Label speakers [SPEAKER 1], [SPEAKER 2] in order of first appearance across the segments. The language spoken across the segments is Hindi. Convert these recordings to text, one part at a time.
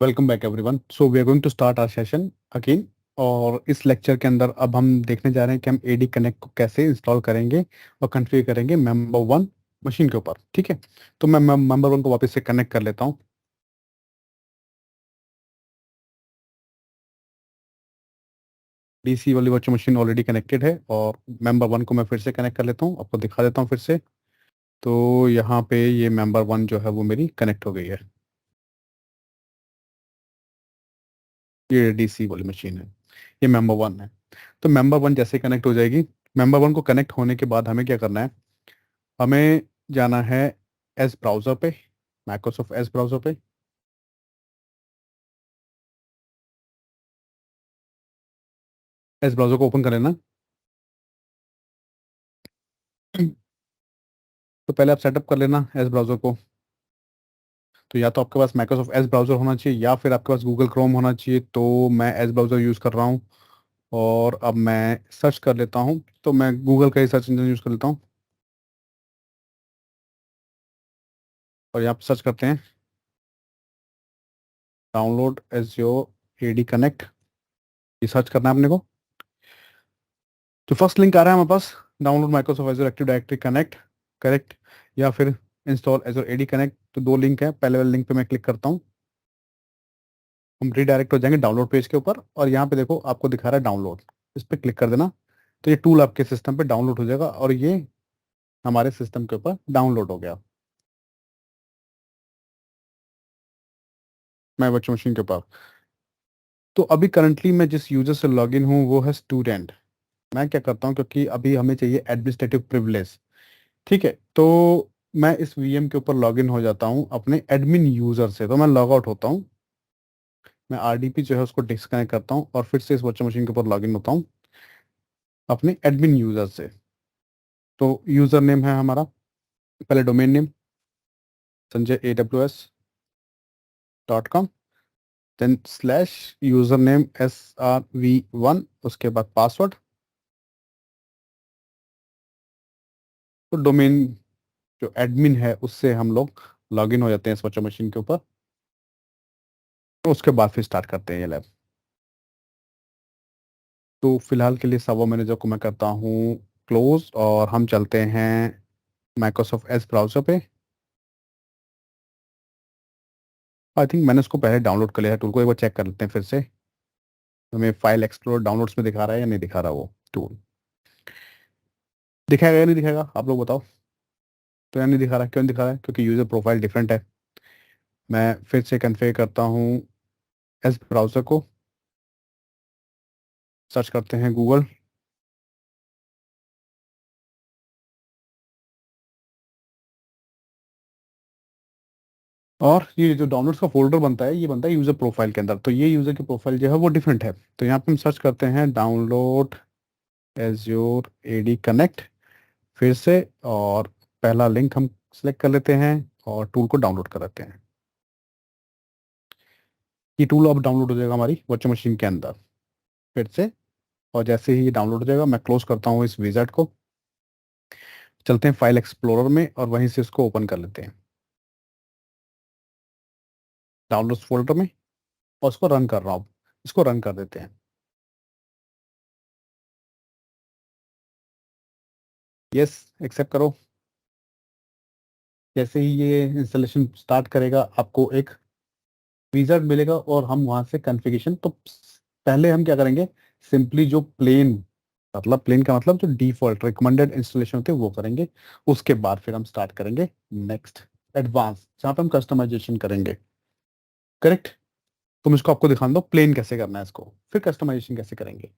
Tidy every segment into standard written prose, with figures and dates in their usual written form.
[SPEAKER 1] Welcome back everyone. So we are going to start our session again. और इस लेक्चर के अंदर अब हम देखने जा रहे हैं कि हम एडी कनेक्ट को कैसे इंस्टॉल करेंगे और कॉन्फ़िगर करेंगे मेंबर वन मशीन के ऊपर। ठीक है, तो मैं मेंबर वन को वापस से कनेक्ट कर लेता हूँ। डीसी वाली वर्चुअल मशीन ऑलरेडी कनेक्टेड है और मेंबर वन को मैं फिर से कनेक्ट कर लेता हूँ, आपको दिखा देता हूँ फिर से। तो यहाँ पे ये मेंबर वन जो है वो मेरी कनेक्ट हो गई है। ये डीसी वाली मशीन है, ये मेंबर वन है। तो मेंबर वन जैसे कनेक्ट हो जाएगी, मेंबर वन को कनेक्ट होने के बाद हमें क्या करना है, हमें जाना है एज ब्राउज़र पे, माइक्रोसॉफ्ट एज ब्राउज़र पे। एज ब्राउज़र को ओपन कर लेना। तो पहले आप सेटअप कर लेना एज ब्राउज़र को। तो या तो आपके पास माइक्रोसॉफ्ट एज ब्राउज़र होना चाहिए या फिर आपके पास गूगल क्रोम होना चाहिए। तो मैं एज ब्राउज़र यूज़ कर रहा हूँ और अब मैं सर्च कर लेता हूँ। तो मैं गूगल का ही सर्च इंजन यूज़ कर लेता हूँ और यहाँ पे सर्च करते हैं डाउनलोड एज्योर एडी कनेक्ट। ये सर्च करना है अपने को। तो फर्स्ट लिंक आ रहा है हमारे पास, download Microsoft Azure Active directory Connect, correct, या फिर इंस्टॉल एजूर एडी कनेक्ट। तो दो लिंक है, पहले वाले लिंक पे मैं क्लिक करता हूँ, हम रीडायरेक्ट हो जाएंगे डाउनलोड पेज के ऊपर और यहाँ पे देखो आपको दिखा रहा है डाउनलोड, इस पर क्लिक कर देना। तो ये टूल आपके सिस्टम पे डाउनलोड हो जाएगा और ये हमारे सिस्टम के ऊपर डाउनलोड हो गया, मैं वर्चुअल मशीन के ऊपर। तो अभी करंटली मैं जिस यूजर से लॉगिन हूँ वो है स्टूडेंट। मैं क्या करता हूँ, क्योंकि अभी हमें चाहिए एडमिनिस्ट्रेटिव प्रिविलेज। ठीक है, तो मैं इस वीएम के ऊपर लॉगिन हो जाता हूँ अपने एडमिन यूजर से। तो मैं लॉग आउट होता हूँ, मैं आरडीपी जो है उसको डिस्कनेक्ट करता हूँ और फिर से इस वर्चुअल मशीन के ऊपर लॉगिन होता हूँ अपने एडमिन यूजर से। तो यूजर नेम है हमारा, पहले domain name sanjayaws.com, then slash user name SRV1, उसके बाद पासवर्ड। तो डोमेन जो एडमिन है उससे हम लोग लॉगिन हो जाते हैं इस वर्चुअल मशीन के ऊपर। तो उसके बाद फिर स्टार्ट करते हैं ये लैब। तो फिलहाल के लिए सर्वर मैनेजर को मैं करता हूँ क्लोज और हम चलते हैं माइक्रोसॉफ्ट एज ब्राउजर पे। आई थिंक मैंने उसको पहले डाउनलोड कर लिया है टूल को, एक बार चेक कर लेते हैं फिर से। हमें फाइल एक्सप्लोर डाउनलोड्स में दिखा रहा है या नहीं दिखा रहा वो टूल, दिखाएगा या नहीं दिखाएगा आप लोग बताओ। तो या नहीं दिखा रहा, क्यों नहीं दिखा रहा है? क्योंकि यूजर प्रोफाइल डिफरेंट है। मैं फिर से कन्फिगर करता हूँ एज ब्राउजर को, सर्च करते हैं गूगल। और ये जो डाउनलोड्स का फोल्डर बनता है ये बनता है यूजर प्रोफाइल के अंदर। तो ये यूजर की प्रोफाइल जो है वो डिफरेंट है। तो यहाँ पे हम सर्च करते हैं डाउनलोड एज्योर एडी कनेक्ट फिर से, और पहला लिंक हम सेलेक्ट कर लेते हैं और टूल को डाउनलोड कर लेते हैं। ये टूल अब डाउनलोड हो जाएगा हमारी वर्चुअल मशीन के अंदर फिर से। और जैसे ही ये डाउनलोड हो जाएगा मैं क्लोज करता हूँ इस विजार्ड को, चलते हैं फाइल एक्सप्लोरर में और वहीं से इसको ओपन कर लेते हैं डाउनलोड्स फोल्डर में, और इसको रन कर रहा हूँ। इसको रन कर देते हैं। यस, एक्सेप्ट करो। जैसे ही ये इंस्टॉलेशन स्टार्ट करेगा आपको एक विजार्ड मिलेगा और हम वहां से कॉन्फ़िगरेशन। तो पहले हम क्या करेंगे, सिंपली जो प्लेन, मतलब प्लेन का मतलब जो डिफॉल्ट रिकमेंडेड इंस्टॉलेशन होते हैं वो करेंगे। उसके बाद फिर हम स्टार्ट करेंगे नेक्स्ट एडवांस, जहाँ पे हम कस्टमाइजेशन करेंगे। करेक्ट। तुम इसको आपको दिखा दो प्लेन कैसे करना है इसको, फिर कस्टमाइजेशन कैसे करेंगे।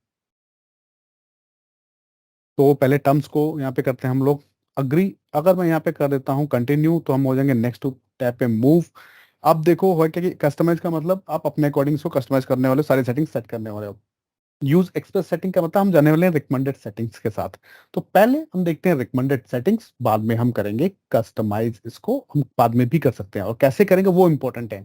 [SPEAKER 1] तो पहले टर्म्स को यहाँ पे करते हैं हम लोग अग्री। अगर मैं यहाँ पे कर देता हूँ कंटिन्यू तो हम हो जाएंगे नेक्स्ट टू टैब पे मूव। अब देखो हो क्या कि कस्टमाइज का मतलब आप अपने अकॉर्डिंग इसको कस्टमाइज करने वाले हो, सारी सेटिंग्स सेट करने वाले हो। यूज एक्सप्रेस सेटिंग का मतलब हम जाने वाले हैं रिकमेंडेड सेटिंग्स के साथ। तो पहले हम देखते हैं रिकमेंडेड सेटिंग्स, बाद में हम करेंगे कस्टमाइज। इसको हम बाद में भी कर सकते हैं और कैसे करेंगे वो इंपॉर्टेंट है।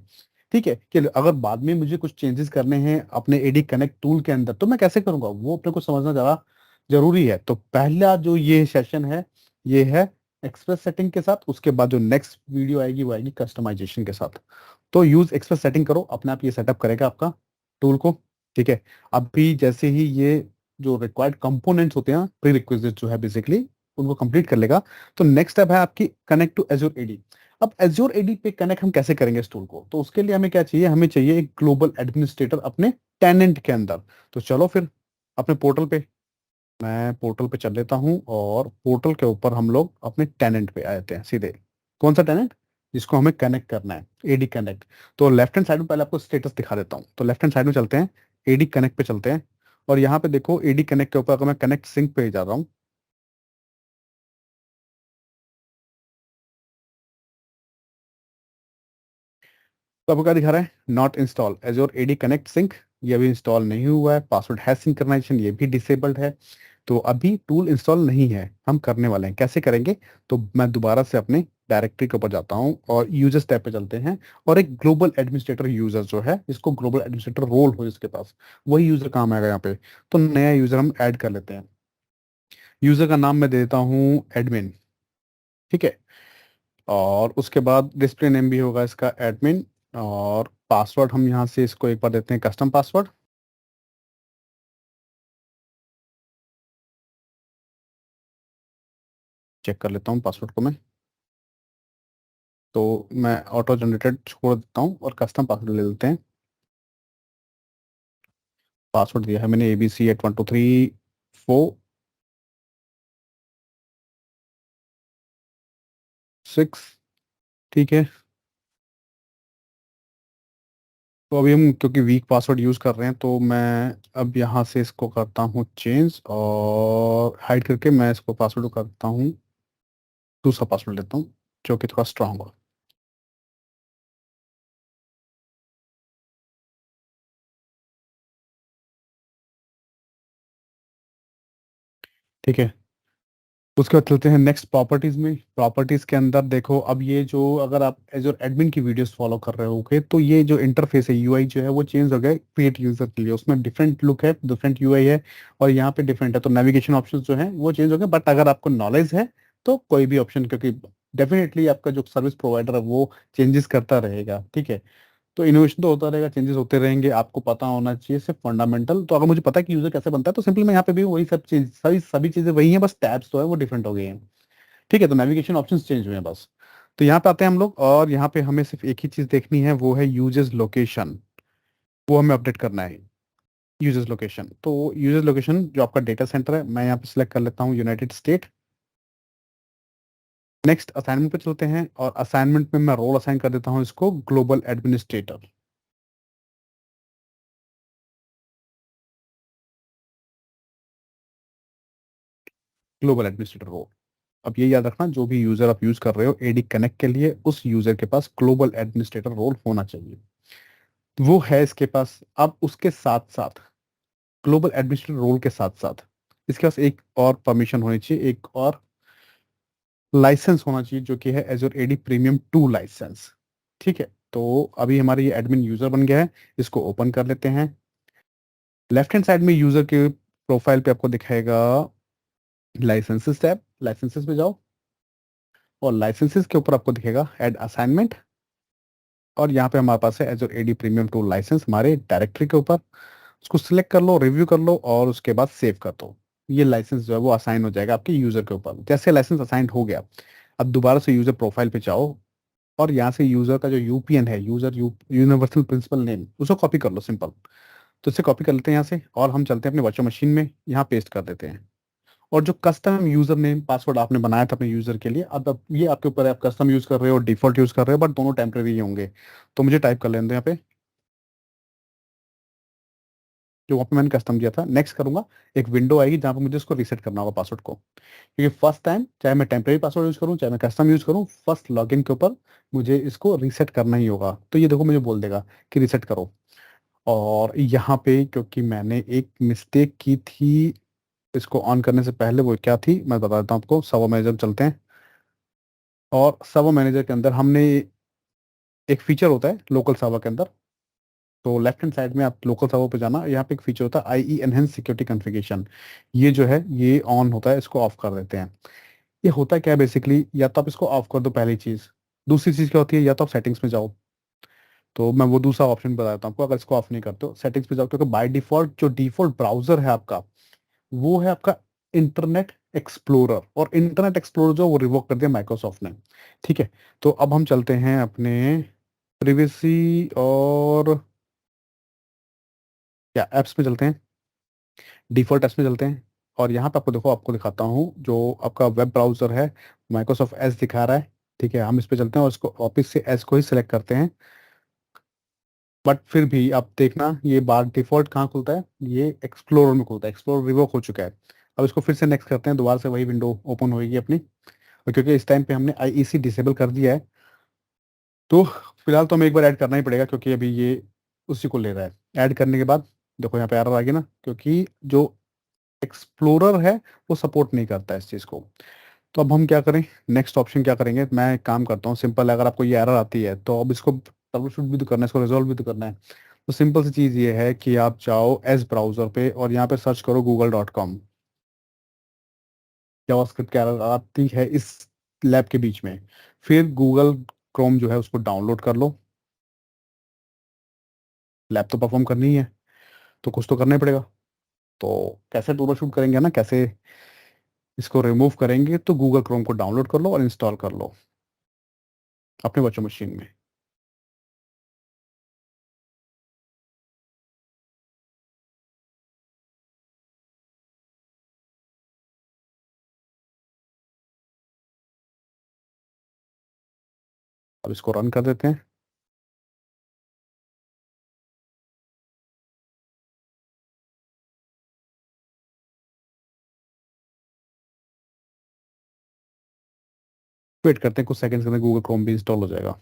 [SPEAKER 1] ठीक है, कि अगर बाद में मुझे कुछ चेंजेस करने हैं अपने एडी कनेक्ट टूल के अंदर तो मैं कैसे करूंगा वो अपने को समझना ज़्यादा जरूरी है। तो पहला जो ये सेशन है ये है एक्सप्रेस सेटिंग के साथ, उसके बाद जो नेक्स्ट वीडियो आएगी वो आएगी कस्टमाइजेशन के साथ। तो यूज एक्सप्रेस सेटिंग करो, अपने आप ये सेटअप करेगा आपका टूल को। ठीक है, अभी जैसे ही ये जो रिक्वायर्ड कंपोनेंट्स होते हैं, प्री रिक्विजिट जो है बेसिकली, उनको कंप्लीट कर लेगा, तो नेक्स्ट स्टेप है आपकी कनेक्ट टू एज्योर एडी। अब एज्योर एडी पे कनेक्ट हम कैसे करेंगे इस टूल को? तो उसके लिए हमें क्या चाहिए? हमें चाहिए एक ग्लोबल एडमिनिस्ट्रेटर अपने टेनेंट के अंदर। तो चलो फिर अपने पोर्टल पे, मैं पोर्टल पे चल लेता हूँ, और पोर्टल के ऊपर हम लोग अपने टेनेंट पे आते हैं सीधे। कौन सा टेनेंट? जिसको हमें कनेक्ट करना है, एडी कनेक्ट। तो लेफ्ट हैंड साइड में पहले आपको स्टेटस दिखा देता हूँ। तो लेफ्ट हैंड साइड में चलते हैं, एडी कनेक्ट पे चलते हैं, और यहाँ पे देखो एडी कनेक्ट के ऊपर अगर मैं कनेक्ट सिंक पे जा रहा हूँ, तो आपको क्या दिखा रहा है? Not install Azure AD connect sync. ये अभी इंस्टॉल नहीं हुआ है। पासवर्ड हैश सिंक्रोनाइजेशन ये भी डिसेबल्ड है। तो अभी टूल इंस्टॉल नहीं है, हम करने वाले हैं। कैसे करेंगे? तो मैं दोबारा से अपने डायरेक्टरी के ऊपर जाता हूँ और यूजर्स टैब पे चलते हैं, और एक ग्लोबल एडमिनिस्ट्रेटर यूजर जो है, इसको ग्लोबल एडमिनिस्ट्रेटर रोल हो जिसके पास, वही यूजर काम आएगा यहाँ पे। तो नया यूजर हम ऐड कर लेते हैं। यूजर का नाम मैं दे देता हूँ एडमिन। ठीक है, और उसके बाद डिस्प्ले नेम भी होगा इसका एडमिन। और पासवर्ड हम यहाँ से इसको एक बार देते हैं कस्टम पासवर्ड। चेक कर लेता हूँ पासवर्ड को मैं। तो मैं ऑटो जनरेटेड छोड़ देता हूँ और कस्टम पासवर्ड ले लेते हैं। पासवर्ड दिया है मैंने ABC@12346। ठीक है, तो अभी हम क्योंकि वीक पासवर्ड यूज़ कर रहे हैं, तो मैं अब यहाँ से इसको करता हूँ चेंज, और हाइड करके मैं इसको पासवर्ड करता हूँ, दूसरा पासवर्ड लेता हूँ जो कि थोड़ा स्ट्रांग हो। ठीक है, उसके बाद चलते हैं नेक्स्ट प्रॉपर्टीज में। प्रॉपर्टीज के अंदर देखो, अब ये जो अगर आप एज और एडमिन की वीडियोस फॉलो कर रहे होगे, तो ये जो इंटरफेस है, यूआई जो है वो चेंज हो गया क्रिएट यूजर के लिए। उसमें डिफरेंट लुक है, डिफरेंट यूआई है, और यहाँ पे डिफरेंट है। तो नेविगेशन ऑप्शंस जो है वो चेंज हो गए, बट अगर आपको नॉलेज है तो कोई भी ऑप्शन, क्योंकि डेफिनेटली आपका जो सर्विस प्रोवाइडर है वो चेंजेस करता रहेगा। ठीक है, तो इनोवेशन तो होता रहेगा, चेंजेस होते रहेंगे, आपको पता होना चाहिए सिर्फ फंडामेंटल। तो अगर मुझे पता है कि यूजर कैसे बनता है, तो सिंपली मैं यहाँ पे भी वही सब चीज, सभी सभी चीजें वही हैं, बस टैब्स तो है वो डिफरेंट हो गए हैं। ठीक है, तो नेविगेशन ऑप्शंस चेंज हुए हैं बस। तो यहाँ पे आते हैं हम लोग, और यहाँ पे हमें सिर्फ एक ही चीज देखनी है, वो है यूजर्स लोकेशन। वो हमें अपडेट करना है, यूजर्स लोकेशन। तो यूजर्स लोकेशन जो आपका डेटा सेंटर है, मैं यहाँ पे सिलेक्ट कर लेता हूँ यूनाइटेड स्टेट। नेक्स्ट असाइनमेंट पे चलते हैं, और असाइनमेंट में मैं रोल असाइन कर देता हूँ इसको global administrator. Global administrator role. अब ये याद रखना, जो भी यूजर आप यूज कर रहे हो एडी कनेक्ट के लिए, उस यूजर के पास ग्लोबल एडमिनिस्ट्रेटर रोल होना चाहिए। वो है इसके पास। अब उसके साथ साथ, ग्लोबल एडमिनिस्ट्रेटर रोल के साथ साथ, इसके पास एक और परमिशन होनी चाहिए, एक और लाइसेंस होना चाहिए, जो कि है एजोर एडी प्रीमियम 2 लाइसेंस। ठीक है, तो अभी हमारा ये एडमिन यूजर बन गया है। इसको ओपन कर लेते हैं। लेफ्ट हैंड साइड में यूजर के प्रोफाइल पे आपको दिखाएगा लाइसेंसेस टैब। लाइसेंसेस पे जाओ, और लाइसेंसेस के ऊपर आपको दिखेगा ऐड असाइनमेंट। और यहाँ पे हमारे पास है एजोर एडी प्रीमियम 2 लाइसेंस हमारे डायरेक्टरी के ऊपर। उसको सिलेक्ट कर लो, रिव्यू कर लो, और उसके बाद सेव कर दो। ये लाइसेंस जो है वो असाइन हो जाएगा आपके यूजर के ऊपर। जैसे लाइसेंस असाइन हो गया, अब दोबारा से यूजर प्रोफाइल पे जाओ, और यहाँ से यूजर का जो यूपीएन है, यूनिवर्सल प्रिंसिपल नेम, उसको कॉपी कर लो सिंपल। तो इसे कॉपी कर लेते हैं यहाँ से, और हम चलते हैं अपने वर्चुअल मशीन में, यहाँ पेस्ट कर देते हैं। और जो कस्टम यूजर नेम पासवर्ड आपने बनाया था अपने यूजर के लिए, अब ये आपके ऊपर है, आप कस्टम यूज कर रहे हो, डिफॉल्ट यूज कर रहे हो, बट दोनों टेम्परेरी होंगे। तो मुझे टाइप कर लेने दो यहाँ पे, जो वहाँ पे मैंने कस्टम दिया था। नेक्स्ट करूंगा, एक विंडो आएगी जहाँ पे मुझे उसको रीसेट करना होगा पासवर्ड को, क्योंकि फर्स्ट टाइम चाहे मैं टेम्परेरी पासवर्ड यूज करूँ चाहे मैं कस्टम यूज करूँ, फर्स्ट लॉगिन के ऊपर मुझे इसको रीसेट करना ही होगा। तो ये देखो मुझे बोल देगा कि रीसेट करो। और यहाँ पे क्योंकि मैंने एक मिस्टेक की थी इसको ऑन करने से पहले, वो क्या थी मैं बता देता हूँ आपको। सर्वर मैनेजर चलते हैं, और सर्वर मैनेजर के अंदर हमने एक फीचर होता है लोकल सर्वर के अंदर। तो लेफ्ट हैंड साइड में आप लोकल सर्वर पे जाना, यहाँ पे एक फीचर होता है आई ई एनहेंस सिक्योरिटी कॉन्फ़िगरेशन। ये जो है ये ऑन होता है, इसको ऑफ कर देते हैं। ये होता क्या है बेसिकली, या तो आप इसको ऑफ कर दो पहली चीज, दूसरी चीज क्या होती है, या तो आप सेटिंग्स में जाओ, तो मैं वो दूसरा ऑप्शन बताता हूँ आपको। अगर इसको ऑफ नहीं करते हो सेटिंग्स पे जाओ, क्योंकि बाय डिफॉल्ट जो डिफॉल्ट ब्राउजर है आपका वो है आपका इंटरनेट एक्सप्लोरर, और इंटरनेट एक्सप्लोरर जो वो रिवोक कर दिया माइक्रोसॉफ्ट ने। ठीक है, तो अब हम चलते हैं अपने प्रिवेसी और क्या एप्स में चलते हैं, डिफॉल्ट एप्स में चलते हैं। और यहाँ पे आपको देखो, आपको दिखाता हूँ जो आपका वेब ब्राउजर है, माइक्रोसॉफ्ट एज दिखा रहा है। ठीक है, हम इस पे चलते हैं और इसको ऑफिस से एज को ही सिलेक्ट करते हैं। बट फिर भी आप देखना ये बार डिफॉल्ट कहाँ खुलता है, ये एक्सप्लोरर में खुलता है, एक्सप्लोरर रिवोक हो चुका है। अब इसको फिर से नेक्स्ट करते हैं, दोबारा से वही विंडो ओपन होगी अपनी। और क्योंकि इस टाइम पे हमने आईईसी डिसेबल कर दिया है, तो फिलहाल तो हमें एक बार ऐड करना ही पड़ेगा, क्योंकि अभी ये उसी को ले रहा है। ऐड करने के बाद देखो यहाँ पे एरर आ गया ना, क्योंकि जो एक्सप्लोरर है वो सपोर्ट नहीं करता है इस चीज़ को। तो अब हम क्या करें, नेक्स्ट ऑप्शन क्या करेंगे, मैं एक काम करता हूँ सिंपल, अगर आपको ये एरर आती है तो अब इसको ट्रबल शूट भी तो करना है, इसको रिजॉल्व भी तो करना है। तो सिंपल सी चीज़ ये है कि आप जाओ एज ब्राउजर पे और यहाँ पे सर्च करो google.com। जावास्क्रिप्ट की एरर आती है इस लैब के बीच में, फिर गूगल क्रोम जो है उसको डाउनलोड कर लो। लैब तो परफॉर्म करनी ही है, तो कुछ तो करना ही पड़ेगा। तो कैसे ट्रबल शूट करेंगे ना, कैसे इसको रिमूव करेंगे, तो गूगल क्रोम को डाउनलोड कर लो और इंस्टॉल कर लो अपने वर्चुअल मशीन में। अब इसको रन कर देते हैं। वेट करते हैं कुछ सेकंड्स के अंदर गूगल क्रोम भी इंस्टॉल हो जाएगा।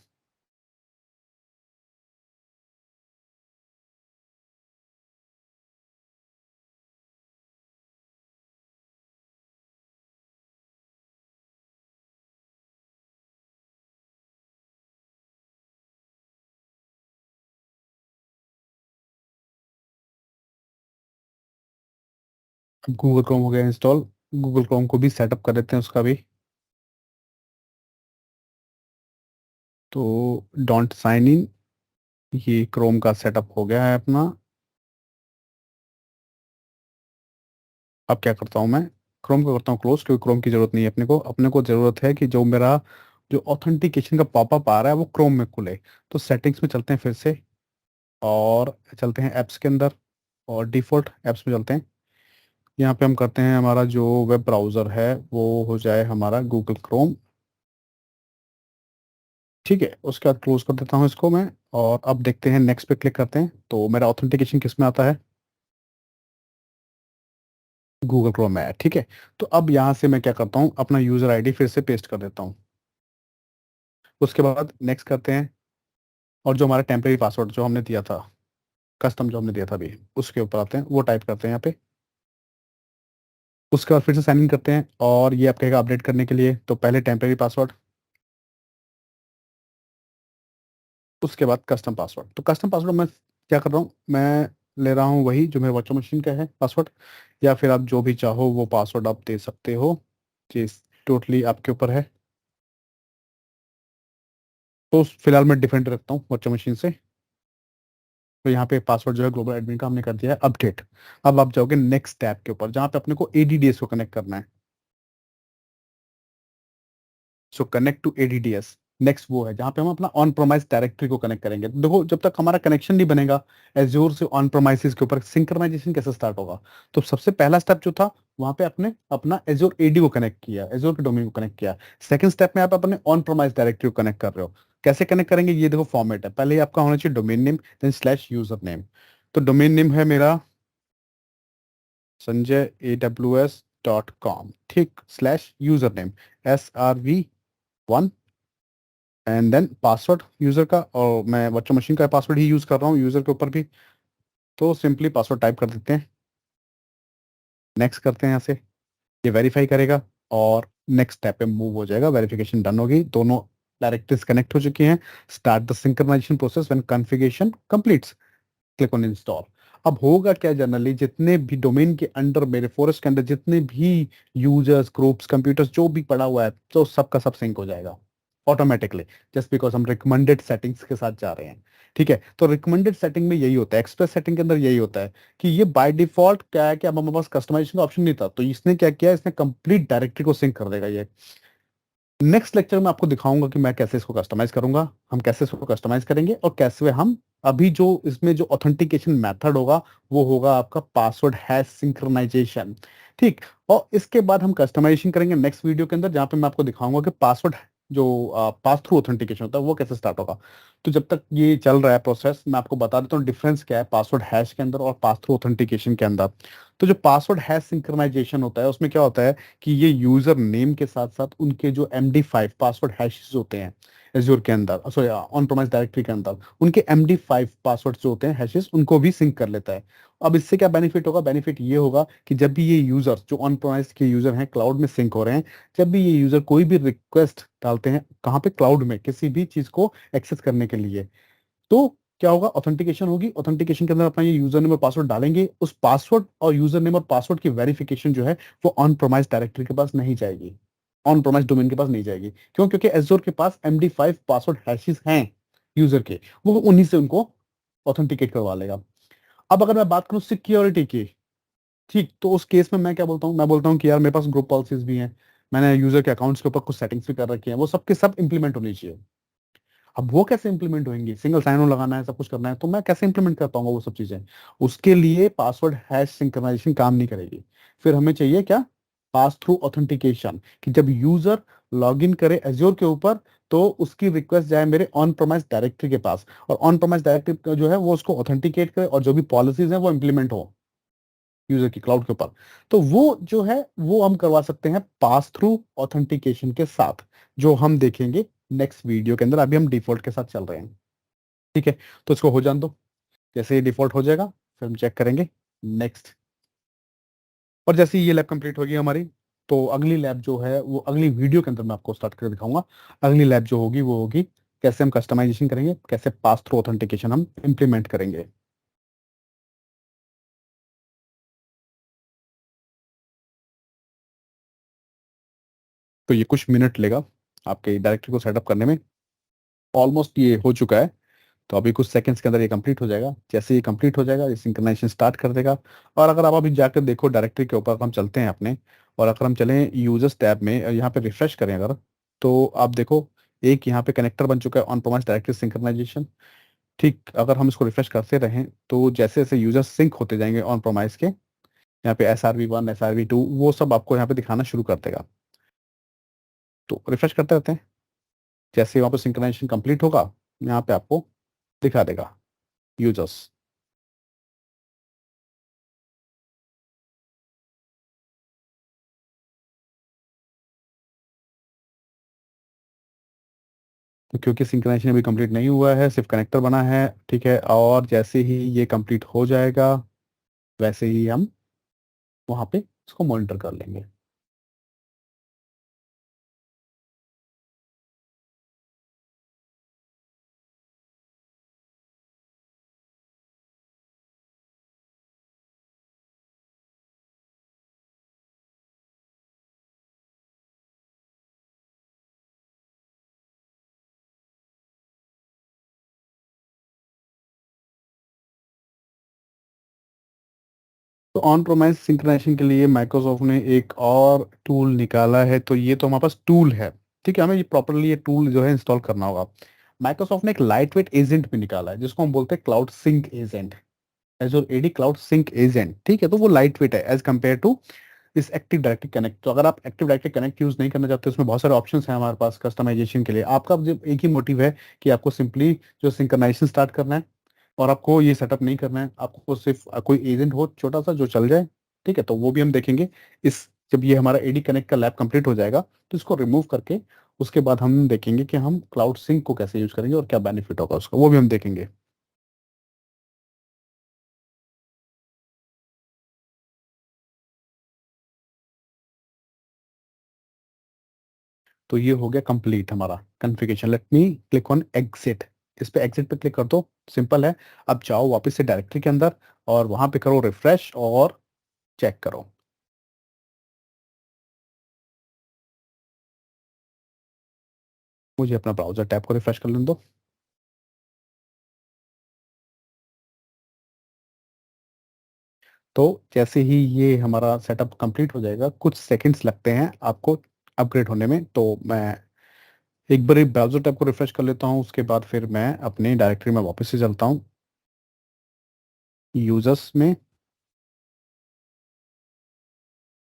[SPEAKER 1] अब गूगल क्रोम हो गया इंस्टॉल, गूगल क्रोम को भी सेटअप कर देते हैं उसका भी। तो डोंट साइन इन, ये क्रोम का सेटअप हो गया है अपना। अब क्या करता हूँ मैं, क्रोम को करता हूँ क्लोज, क्योंकि क्रोम की जरूरत नहीं है अपने को जरूरत है कि जो मेरा जो ऑथेंटिकेशन का पॉपअप आ रहा है वो क्रोम में खुले। तो सेटिंग्स में चलते हैं फिर से, और चलते हैं ऐप्स के अंदर, और डिफॉल्ट ऐप्स में चलते हैं। यहाँ पे हम करते हैं हमारा जो वेब ब्राउज़र है वो हो जाए हमारा गूगल क्रोम। ठीक है, उसके बाद क्लोज कर देता हूँ इसको मैं। और अब देखते हैं, नेक्स्ट पे क्लिक करते हैं, तो मेरा ऑथेंटिकेशन किस में आता है, गूगल क्रोम में है। ठीक है, तो अब यहाँ से मैं क्या करता हूँ, अपना यूज़र आईडी फिर से पेस्ट कर देता हूँ। उसके बाद नेक्स्ट करते हैं, और जो हमारा टेम्परेरी पासवर्ड जो हमने दिया था, कस्टम जो हमने दिया था अभी, उसके ऊपर आते हैं, वो टाइप करते हैं यहाँ पे। उसके बाद फिर से साइन इन करते हैं, और ये आप कहेगा अपडेट करने के लिए, तो पहले टेम्परेरी पासवर्ड, उसके बाद कस्टम पासवर्ड। तो कस्टम पासवर्ड मैं क्या कर रहा हूँ, मैं ले रहा हूँ वही जो मेरे वर्चुअल मशीन का है पासवर्ड, या फिर आप जो भी चाहो वो पासवर्ड आप दे सकते हो, जी टोटली आपके ऊपर है। तो फिलहाल मैं डिफरेंट रखता हूँ वर्चुअल मशीन से। तो यहाँ पे पासवर्ड जो है ग्लोबल एडमिन का हमने कर दिया है अपडेट। अब आप जाओगे नेक्स्ट टैब के ऊपर, जहाँ पे अपने को एडीडीएस को कनेक्ट करना है। So connect to ADDS, next वो है जहाँ पे हम अपना ऑन प्रोमाइस डायरेक्टरी को कनेक्ट करेंगे। तो देखो जब तक हमारा कनेक्शन नहीं बनेगा एज्योर से ऑन प्रोमाइसिस के ऊपर, सिंक्रोनाइजेशन कैसे स्टार्ट होगा। तो सबसे पहला स्टेप जो था, वहां पे अपने अपना एज्योर एडी को कनेक्ट किया, एज्योर के डोमेन को कनेक्ट किया। सेकंड स्टेप में आप अपने ऑन प्रोमाइस डायरेक्टरी को कनेक्ट कर रहे हो। कैसे कनेक्ट करेंगे, ये देखो फॉर्मेट है, पहले ही आपका होना चाहिए domain name, then slash user name. तो डोमेन नेम है मेरा sanjayaws.com, ठीक, slash user name SRV1, and then password यूजर का, और मैं वर्चुअल मशीन का पासवर्ड ही यूज कर रहा हूँ यूजर के ऊपर भी। तो सिंपली पासवर्ड टाइप कर देते हैं, नेक्स्ट करते हैं यहाँ से, ये वेरीफाई करेगा, और नेक्स्ट स्टेप पे मूव हो जाएगा। वेरिफिकेशन डन होगी, दोनों डायरेक्टरीज कनेक्ट हो चुकी हैं। Start the synchronization process when configuration completes, click on install. अब होगा क्या, जनरली जितने भी डोमेन के अंडर, मेरे फॉरेस्ट के अंदर जितने भी यूजर्स, ग्रुप्स, कंप्यूटर्स जो भी पड़ा हुआ है, तो सबका सब सिंक हो जाएगा ऑटोमेटिकली, जस्ट बिकॉज हम रिकमेंडेड सेटिंग्स के साथ जा रहे हैं। ठीक है, तो रिकमेंडेड सेटिंग में यही होता है, एक्सप्रेस सेटिंग के अंदर यही होता है कि ये बाय डिफॉल्ट क्या है कि अब हमारे पास कस्टमाइजेशन का ऑप्शन नहीं था, तो इसने क्या किया, इसने कंप्लीट डायरेक्टरी को सिंक कर देगा ये। नेक्स्ट लेक्चर में आपको दिखाऊंगा कि मैं कैसे इसको कस्टमाइज करूंगा, हम कैसे इसको कस्टमाइज करेंगे, और कैसे हम अभी जो इसमें जो ऑथेंटिकेशन मेथड होगा वो होगा आपका पासवर्ड हैश सिंक्रोनाइजेशन। ठीक, और इसके बाद हम कस्टमाइजेशन करेंगे नेक्स्ट वीडियो के अंदर, जहां पे मैं आपको दिखाऊंगा कि पासवर्ड जो पास थ्रू ऑथेंटिकेशन होता है वो कैसे स्टार्ट होगा। तो जब तक ये चल रहा है प्रोसेस, मैं आपको बता देता हूँ डिफरेंस क्या है पासवर्ड हैश के अंदर और पास थ्रू ऑथेंटिकेशन के अंदर। तो जो पासवर्ड हैश सिंक्रोनाइजेशन होता है उसमें क्या होता है कि ये यूजर नेम के साथ साथ उनके जो MD5 पासवर्ड हैशेस होते हैं एज्योर के अंदर, सॉरी ऑन प्रोमाइस डायरेक्टरी के अंदर, उनके MD5 पासवर्ड जो होते हैं हैशेस उनको भी सिंक कर लेता है। अब इससे क्या बेनिफिट होगा, बेनिफिट ये होगा कि जब भी ये यूजर जो ऑन प्रोमाइस के यूजर हैं क्लाउड में सिंक हो रहे हैं, जब भी ये यूजर कोई भी रिक्वेस्ट डालते हैं कहाँ पे, क्लाउड में, किसी भी चीज को एक्सेस करने के लिए, तो क्या होगा, ऑथेंटिकेशन होगी। ऑथेंटिकेशन के अंदर अपना ये यूजर नेम और पासवर्ड डालेंगे, उस पासवर्ड और यूजर नेम और पासवर्ड की वेरिफिकेशन जो है वो ऑन प्रोमाइस डायरेक्टरी के पास नहीं जाएगी, ऑन प्रोमाइस डोमेन के पास नहीं जाएगी। क्यों? क्योंकि एज़ोर के पास MD5 पासवर्ड हैशेस हैं यूजर के, वो उन्हीं से उनको ऑथेंटिकेट करवा लेगा। अब अगर मैं बात करूं सिक्योरिटी की, ठीक, तो उस केस में मैं क्या बोलता हूँ, मैं बोलता हूँ कि यार मेरे पास ग्रुप पॉलिसीज भी हैं, मैंने यूजर के अकाउंट्स के ऊपर कुछ सेटिंग्स भी कर रखी हैं, वो सबके सब इंप्लीमेंट होनी चाहिए। अब वो कैसे इंप्लीमेंट होंगी, सिंगल साइन ऑन लगाना है, सब कुछ करना है, तो मैं कैसे इंप्लीमेंट कर पाऊंगा वो सब चीजें? उसके लिए पासवर्ड हैश सिंक्रोनाइजेशन काम नहीं करेगी। फिर हमें चाहिए क्या, पास थ्रू ऑथेंटिकेशन, कि जब यूजर लॉग इन करे एज्योर के ऊपर, तो उसकी रिक्वेस्ट जाए मेरे ऑन प्रोमाइस डायरेक्टरी के पास, और ऑन प्रोमाइस डायरेक्टरी जो है वो उसको ऑथेंटिकेट करे, और जो भी पॉलिसीज है वो इंप्लीमेंट हो यूजर की क्लाउड के ऊपर। तो वो जो है वो हम करवा सकते हैं पास थ्रू ऑथेंटिकेशन के साथ, जो हम देखेंगे नेक्स्ट वीडियो के अंदर। अभी हम डिफॉल्ट के साथ चल रहे हैं। ठीक है, तो इसको हो जान दो, जैसे ही डिफॉल्ट हो जाएगा फिर हम चेक करेंगे नेक्स्ट। और जैसे ही ये लैब कंप्लीट होगी हमारी, तो अगली लैब जो है वो अगली वीडियो के अंदर मैं आपको स्टार्ट करके दिखाऊंगा। अगली लैब जो होगी वो होगी कैसे हम कस्टमाइजेशन करेंगे, कैसे पास थ्रू ऑथेंटिकेशन हम इम्प्लीमेंट करेंगे। तो ये कुछ मिनट लेगा आपके डायरेक्टरी को सेटअप करने में। ऑलमोस्ट ये हो चुका है, तो अभी कुछ सेकंड्स के अंदर ये कंप्लीट हो जाएगा। जैसे ये कंप्लीट हो जाएगा ये सिंक्रोनाइजेशन स्टार्ट कर देगा। और अगर आप अभी जाकर देखो डायरेक्टरी के ऊपर, हम चलते हैं अपने, और अगर हम चलें यूजर्स टैब में, यहाँ पे रिफ्रेश करें अगर, तो आप देखो एक यहाँ पे कनेक्टर बन चुका है ऑन प्रोमाइस डायरेक्टरी सिंक्रोनाइजेशन। ठीक, अगर हम इसको रिफ्रेश करते रहें तो जैसे जैसे यूजर्स सिंक होते जाएंगे ऑन प्रोमाइस के, यहाँ पे SRV1 SRV2 वो सब आपको यहाँ पे दिखाना शुरू कर देगा। तो रिफ्रेश करते रहते हैं, जैसे वहाँ पे सिंक्रोनाइजेशन कंप्लीट होगा यहाँ पे आपको दिखा देगा यूजर्स। तो क्योंकि सिंक्रोनाइजेशन अभी कंप्लीट नहीं हुआ है, सिर्फ कनेक्टर बना है, ठीक है, और जैसे ही ये कंप्लीट हो जाएगा वैसे ही हम वहाँ पे इसको मॉनिटर कर लेंगे। तो ऑन प्रोमाइस सिंक्रोनाइजेशन के लिए माइक्रोसॉफ्ट ने एक और टूल निकाला है, तो ये तो हमारे पास टूल है। ठीक है, हमें ये प्रॉपरली ये टूल जो है इंस्टॉल करना होगा। माइक्रोसॉफ्ट ने एक लाइट वेट एजेंट भी निकाला है जिसको हम बोलते हैं cloud sync agent, Azure AD cloud sync agent. ठीक है, तो वो लाइट वेट है एज कम्पेयर टू इस एक्टिव डायरेक्टरी कनेक्ट। तो अगर आप एक्टिव डायरेक्टरी कनेक्ट यूज नहीं करना चाहते, उसमें बहुत सारे ऑप्शंस हैं हमारे पास कस्टमाइजेशन के लिए। आपका जो एक ही मोटिव है कि आपको सिंपली जो सिंक्रोनाइजेशन स्टार्ट करना है, और आपको ये सेटअप नहीं करना है, आपको सिर्फ कोई एजेंट हो छोटा सा जो चल जाए। ठीक है, तो वो भी हम देखेंगे इस, जब ये हमारा एडी कनेक्ट का लैब कंप्लीट हो जाएगा तो इसको रिमूव करके उसके बाद हम देखेंगे कि हम क्लाउड सिंक को कैसे यूज करेंगे और क्या बेनिफिट होगा उसका, वो भी हम देखेंगे। तो ये हो गया कंप्लीट हमारा configuration. Let me click on exit. इस पे एग्जिट पे क्लिक कर दो, सिंपल है। अब जाओ वापस से डायरेक्टरी के अंदर और वहां पे करो रिफ्रेश और चेक करो। मुझे अपना ब्राउजर टैब को रिफ्रेश कर लेने दो। तो जैसे ही ये हमारा सेटअप कंप्लीट हो जाएगा, कुछ सेकंड्स लगते हैं आपको अपग्रेड होने में, तो मैं एक बार ब्राउजर टैब को रिफ्रेश कर लेता हूँ, उसके बाद फिर मैं अपनी डायरेक्टरी में वापस से चलता हूँ, यूजर्स में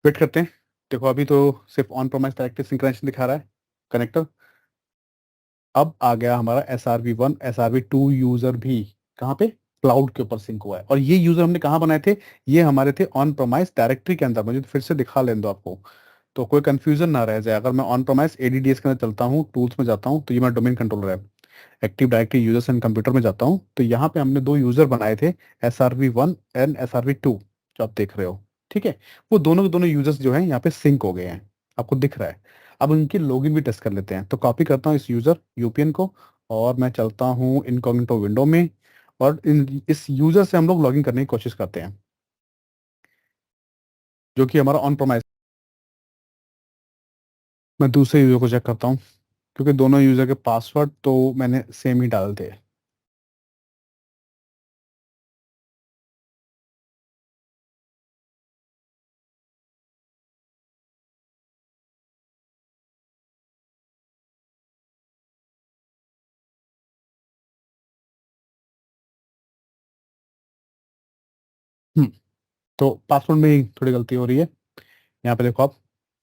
[SPEAKER 1] वेट करते हैं। देखो अभी तो सिर्फ ऑन प्रोमाइस डायरेक्टरी सिंक्रोनाइजेशन दिखा रहा है कनेक्टर। अब आ गया हमारा SRv1 SRv2 यूजर भी, कहाँ पे, क्लाउड के ऊपर सिंक हुआ है। और ये यूजर हमने कहाँ बनाए थे, ये हमारे थे ऑन प्रोमाइस डायरेक्टरी के अंदर। मुझे तो फिर से दिखा लेने दो आपको, तो कोई कंफ्यूजन ना रह जाए। अगर मैं ऑन प्रोमाइस ADDS के अंदर चलता हूँ, टूल्स में जाता हूँ, तो ये मेरा डोमेन कंट्रोलर है। Active directory users and computer में जाता हूँ, तो यहाँ पे हमने दो यूजर बनाए थे, SRv1 एंड SRv2, जो आप देख रहे हो। ठीक है, वो दोनों के दोनों यूजर्स जो हैं यहाँ पे सिंक हो गए हैं, आपको दिख रहा है। अब उनकी लॉगिन भी टेस्ट कर लेते हैं। तो कॉपी करता हूँ इस यूजर यूपीएन को और मैं चलता हूँ इनकॉग्निटो विंडो में, और इस यूजर से हम लोग लॉगिन करने की कोशिश करते हैं, जो कि हमारा ऑन प्रोमाइस। मैं दूसरे यूजर को चेक करता हूँ, क्योंकि दोनों यूजर के पासवर्ड तो मैंने सेम ही डाले थे। हम्म, तो पासवर्ड में ही थोड़ी गलती हो रही है। यहाँ पे देखो आप,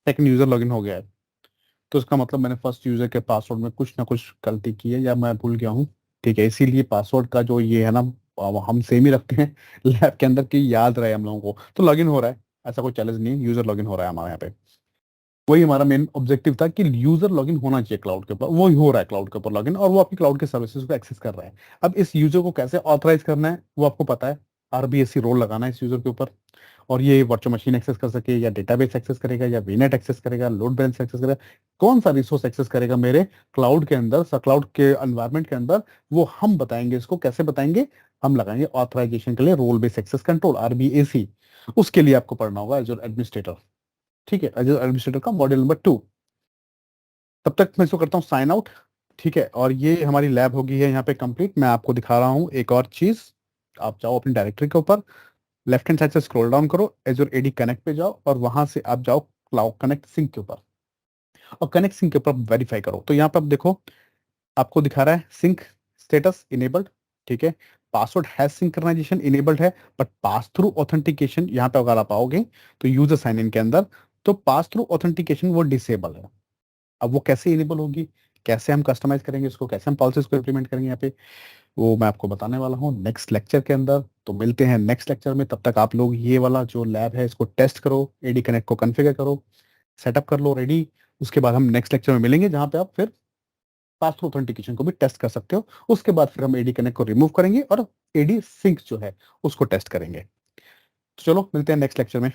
[SPEAKER 1] सेकंड यूजर लॉगिन हो गया है, तो इसका मतलब मैंने फर्स्ट यूजर के पासवर्ड में कुछ ना कुछ गलती की है या मैं भूल गया हूँ। ठीक है, इसीलिए पासवर्ड का जो ये है ना, हम सेम ही रखते हैं लैब के अंदर की, याद रहे हम लोगों को। तो लॉगिन हो रहा है, ऐसा कोई चैलेंज नहीं है, यूजर लॉगिन हो रहा है हमारे यहाँ पे। वही हमारा मेन ऑब्जेक्टिव था कि यूजर लॉगिन होना चाहिए क्लाउड के ऊपर, वो ही हो रहा है क्लाउड के ऊपर लॉगिन, और वो आपकी क्लाउड के सर्विसेज को एक्सेस कर रहा है। अब इस यूजर को कैसे ऑथराइज करना है वो आपको पता है, RBAC रोल लगाना है इस यूजर के ऊपर, और ये वर्चुअल मशीन एक्सेस कर सके, या डेटाबेस एक्सेस करेगा, या वीनेट एक्सेस करेगा, लोड बैलेंस एक्सेस करेगा, कौन सा रिसोर्स एक्सेस करेगा मेरे क्लाउड के अंदर, क्लाउड के एनवायरनमेंट के अंदर, वो हम बताएंगे। इसको कैसे बताएंगे, हम लगाएंगे ऑथराइजेशन के लिए role base access control, RBAC। उसके लिए आपको पढ़ना होगा एज एडमिनिस्ट्रेटर। ठीक है, एज एडमिनिस्ट्रेटर का मॉड्यूल नंबर 2। तब तक मैं इसको करता हूँ साइन आउट। ठीक है, और ये हमारी लैब होगी है यहाँ पे कंप्लीट। मैं आपको दिखा रहा हूँ एक और चीज। आप जाओ अपनी डायरेक्टरी के ऊपर, लेफ्ट हैंड साइड से स्क्रॉल डाउन करो, एजूर AD कनेक्ट पे जाओ, और वहां से आप जाओ क्लाउड कनेक्ट सिंक के ऊपर, और कनेक्ट सिंक के ऊपर वेरीफाई करो। तो यहाँ पे आप देखो, आपको दिखा रहा है सिंक स्टेटस इनेबल्ड। ठीक है, पासवर्ड हैज सिंक्रोनाइजेशन इनेबल्ड है, बट पास थ्रू ऑथेंटिकेशन यहाँ पे अगर आप आओगे तो यूजर साइन इन के अंदर, तो पास थ्रू ऑथेंटिकेशन वो डिसेबल है। अब वो कैसे इनेबल होगी, कैसे हम कस्टमाइज करेंगे इसको, कैसे हम पॉलिसीज को इंप्लीमेंट करेंगे यहाँ पे, वो मैं आपको बताने वाला हूँ नेक्स्ट लेक्चर के अंदर। तो मिलते हैं नेक्स्ट लेक्चर में, तब तक आप लोग ये वाला जो लैब है इसको टेस्ट करो, AD कनेक्ट को कॉन्फ़िगर करो, सेटअप कर लो रेडी। उसके बाद हम नेक्स्ट लेक्चर में मिलेंगे, जहाँ पे आप फिर पास थ्रू ऑथेंटिकेशन को भी टेस्ट कर सकते हो। उसके बाद फिर हम AD कनेक्ट को रिमूव करेंगे और AD सिंक जो है उसको टेस्ट करेंगे। तो चलो मिलते हैं नेक्स्ट लेक्चर में।